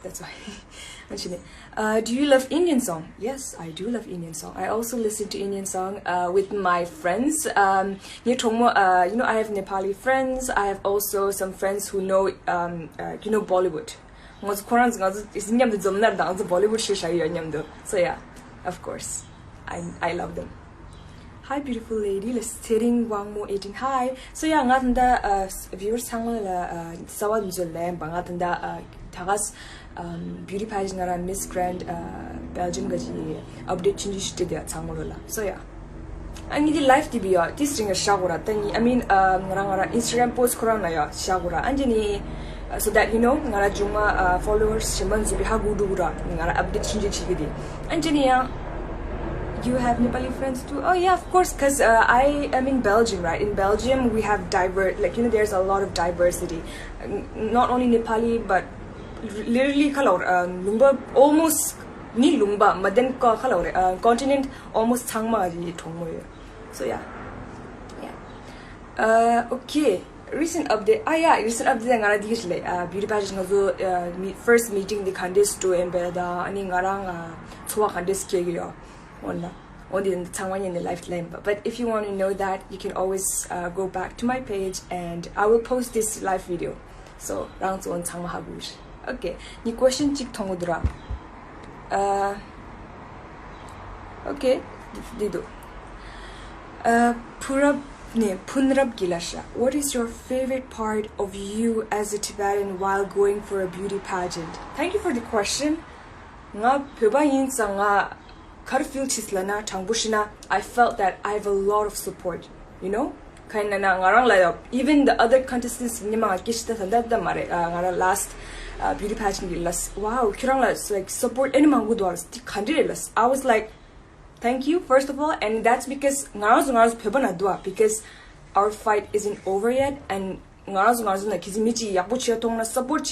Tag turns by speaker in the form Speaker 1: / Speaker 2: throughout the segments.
Speaker 1: that's why. Do you love Indian song? Yes, I do love Indian song. I also listen to Indian song with my friends. I have Nepali friends. I have also some friends who know Bollywood. So yeah, of course, I love them. Hi, beautiful lady. Let's sitting one more eating. Hi. So yeah, ngatanda viewers sangla sawad muzole bangatanda tagas beauty pageant ngara Miss Grand Belgium gaji update change to dia sangolola. So yeah, I need live TV ya. This ring shagura tani. I mean ngara Instagram post korana ya shagura anjani. So that ngara juma followers shiman zubi hagudura ngara update change chigidi anjani ya. You have Nepali friends too? Oh yeah, of course, because I am in Belgium, right? In Belgium, we have there's a lot of diversity. Not only Nepali, but literally lumba almost ni lumba, but then continent almost Changma ji. So yeah. Okay. Recent update. Recent update ngara digisle. Beauty pageant ngazo first meeting the Candice to embeda ani ngarang chwa Candice kegyo. Only in the Taiwan in the lifetime. But if you want to know that, you can always go back to my page and I will post this live video. So round one Tangmahabush. Okay. Ni question chik tongudra. Okay. Dido. Punrab Gilasha. What is your favorite part of you as a Tibetan while going for a beauty pageant? Thank you for the question. Nga pebayin sa nga I felt that I have a lot of support, even the other contestants last beauty pageant wow like support anyone I was like, thank you first of all, and that's because because our fight isn't over yet, and support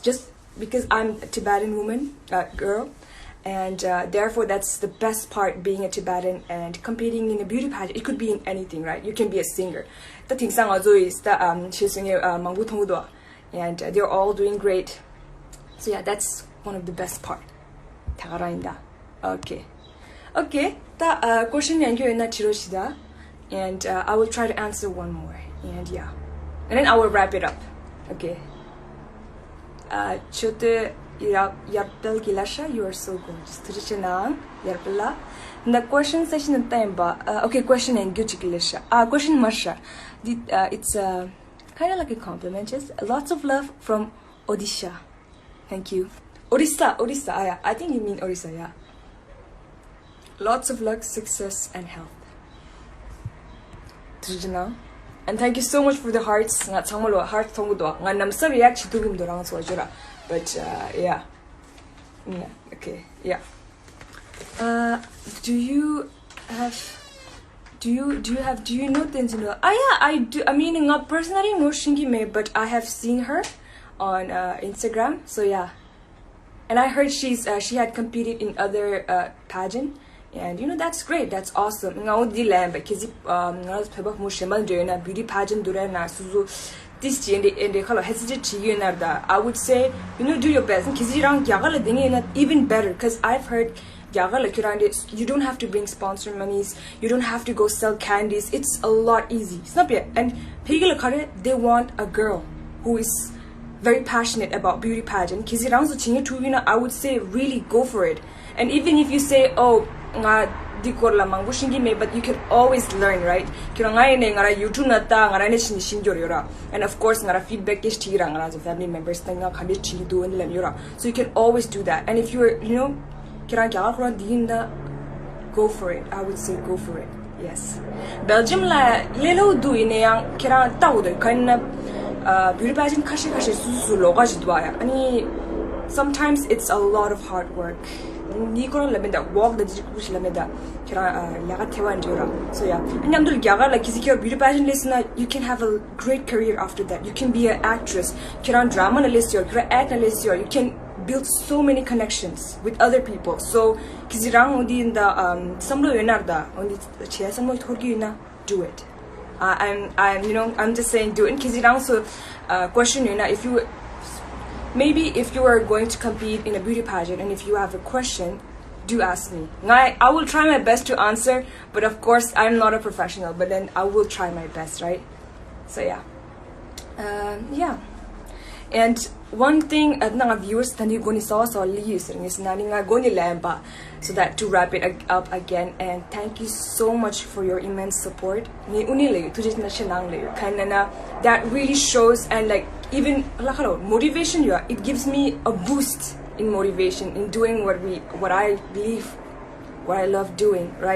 Speaker 1: just because I'm a Tibetan woman, girl, and therefore that's the best part, being a Tibetan and competing in a beauty pageant. It could be in anything, right? You can be a singer. The thing is that and they're all doing great. So yeah, that's one of the best part. Okay. That question and I will try to answer one more, and yeah, and then I will wrap it up. Okay. Chote Yarpel Gilasha, you are so gorgeous. Trichana Yarpela. The question session time okay, question and Gucci Gilasha. Question Marsha. It's kind of like a compliment. Just lots of love from Odisha. Thank you. Odisha, yeah. I think you mean Odisha, yeah. Lots of luck, success, and health. Trichana. And thank you so much for the hearts. Nga changmalo heart thongdo. Nga namsa react chitugim dorang so jura. But yeah. Okay. Yeah. Do you know Tenzino? Yeah, I do. I mean, nga personally no Shingi me, but I have seen her on Instagram. So yeah. And I heard she had competed in other pageant. And that's great, that's awesome. Beauty pageant this I would say, do your best. Even better, because I've heard you don't have to bring sponsor monies, you don't have to go sell candies. It's a lot easy. And they want a girl who is very passionate about beauty pageant. I would say really go for it. And even if you say, oh, but you can always learn, right? And of course, feedback is family members, so you can always do that. And if you're, go for it. I would say go for it. Yes. Belgium lelo do in yang beauty pageant sometimes it's a lot of hard work. So yeah, and beauty pageant listener, you can have a great career after that. You can be an actress, drama analyst, you can build so many connections with other people. So do it. I'm I'm just saying do it because it also question you now if you maybe if you are going to compete in a beauty pageant and if you have a question, do ask me. I will try my best to answer, but of course I'm not a professional, but then I will try my best, right? So yeah. Yeah. And one thing na viewers tani goni saw listening is nani nga goni lamba, so that to wrap it up again, and thank you so much for your immense support. Ni unile tujit na shanang le kanana that really shows, and like even motivation it gives me a boost in motivation in doing what I believe, what I love doing, right?